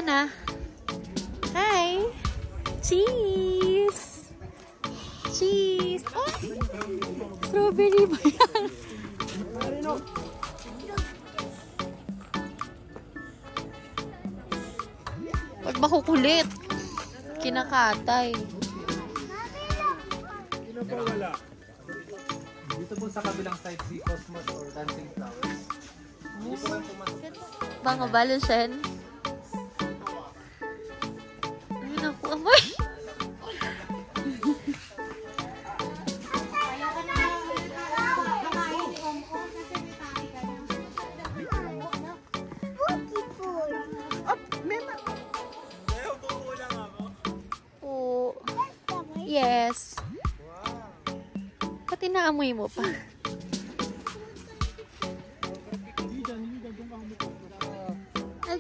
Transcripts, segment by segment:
na. Hi! Cheese! Cheese! Oh! Strawberry ba yan? Pag makukulit, kinakatay. Pinapawala. Dito po sa kabilang side si Cosmos or Dancing Flowers. Dito lang pumasok. Mga balusen. Ayun ako, amoy. Yes. Pati naamoy mo pa.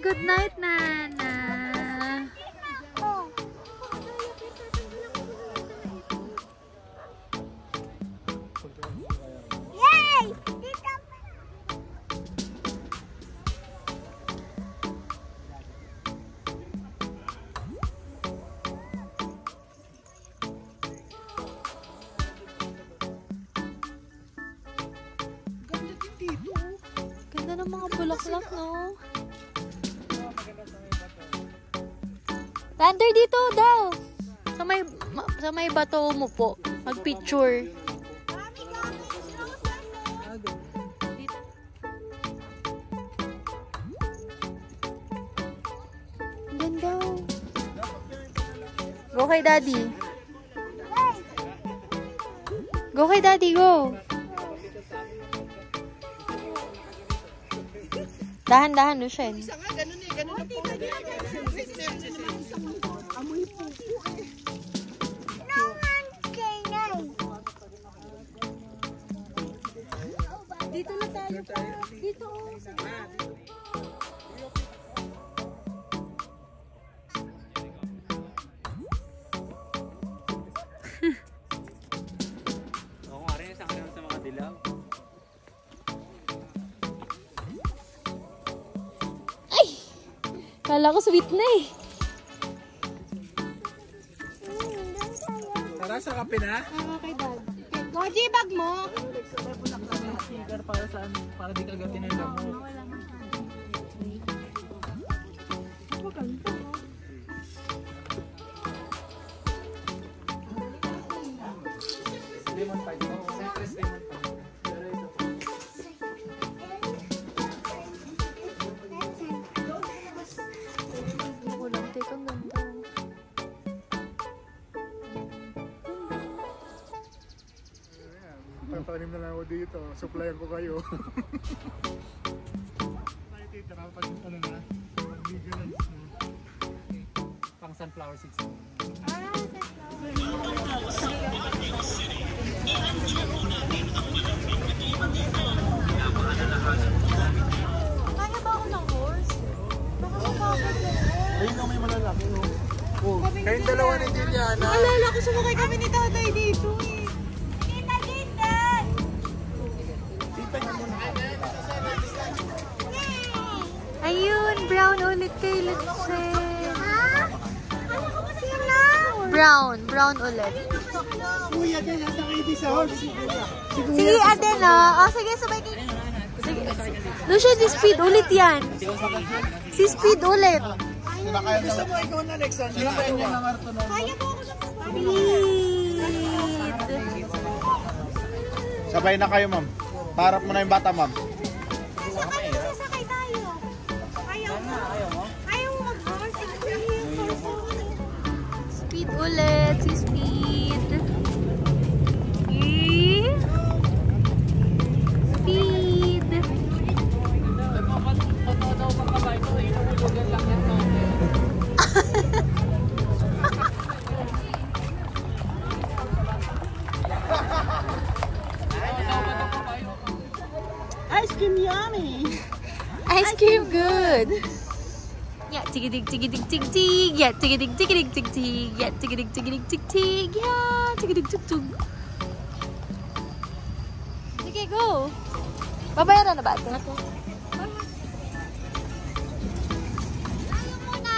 Good night, Nana. Yay! Ganda ng mga bulaklak, no? Lander dito daw. Sa may bato mo po. Mag-picture. Ganda. Go kay Daddy. Go kay Daddy, go. Dahan-dahan, Lucien. Dito na tayo pa. Dito. Oo nga rin, sa kanila sa mga dilaw. Ay! Kala ko sweet na eh. Tara, sa kape na. Kay Dad. Moji, bag mo. Sticker para saan? Para di kagatin ng damo. Lemon pie. Citrus lemon pie. Ako lang, teka, ganda. Papanim na lang ako dito. Supplyan ko kayo. Pang sunflower seeds. Kaya ba ako ng horse? Baka mapapag lang. Ayun na may malalaki. Oh, kayong dalawa ni Juliana. Alala ko, sumakay kami ni tatay dito eh. Kita, kita. Tita niyo muna. Ayun, brown ulit kay Lucien. Ha? Sino? Brown ulit. Kuya din, nasa kayo sa horse. Sige, Aden oh. Sige, sabay kayo. Sige. Lucien, si Speed ulit yan. Si Speed ulit. Gusto mo ikaw na next one? Sino ba yung nangarto na? Kaya mo ako sa Speed. Sabay na kayo, ma'am. Parap mo na yung bata, ma'am. Sasakay tayo. Ayaw mo. Ayaw mo mag-horse. Speed ulit. Si Speed. Speed. Ice cream yummy. Ice cream good. Yeah, tigidig tigidig tig tig. Yeah, tigidig tigidig tig tig. Yeah, tigidig tigidig tig tig. Yeah, tigidig tig tig. Sige, go. Babayaran na ba ito? Tayo muna.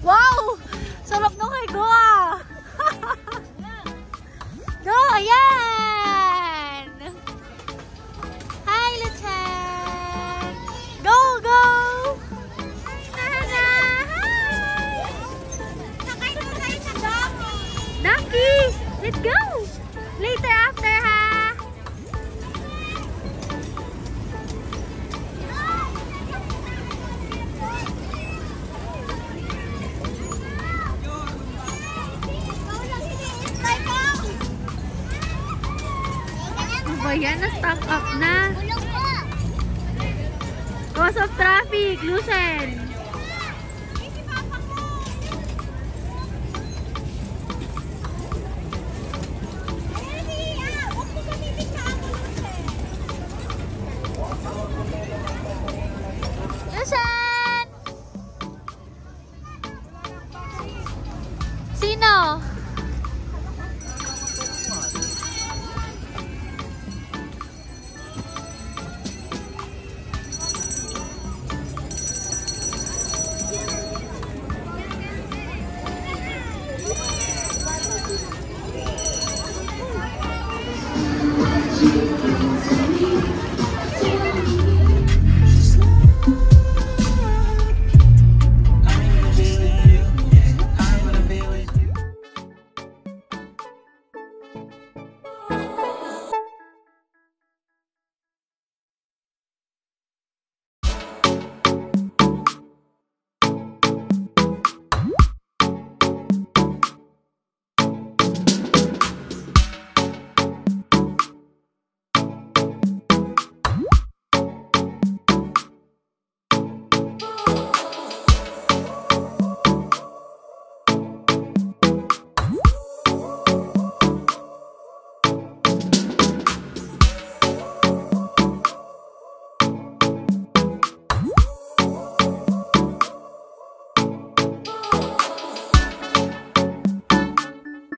Wow! Sarap nung kay Goa! Go! Ayan! Hi, Luchan! Go! Go! Nana! Hi! Sakay na tayo sa donkey. Donkey! Let's go! Later after, ha? Ano ba yan? Na-stock up na. Cause of traffic, Lucen.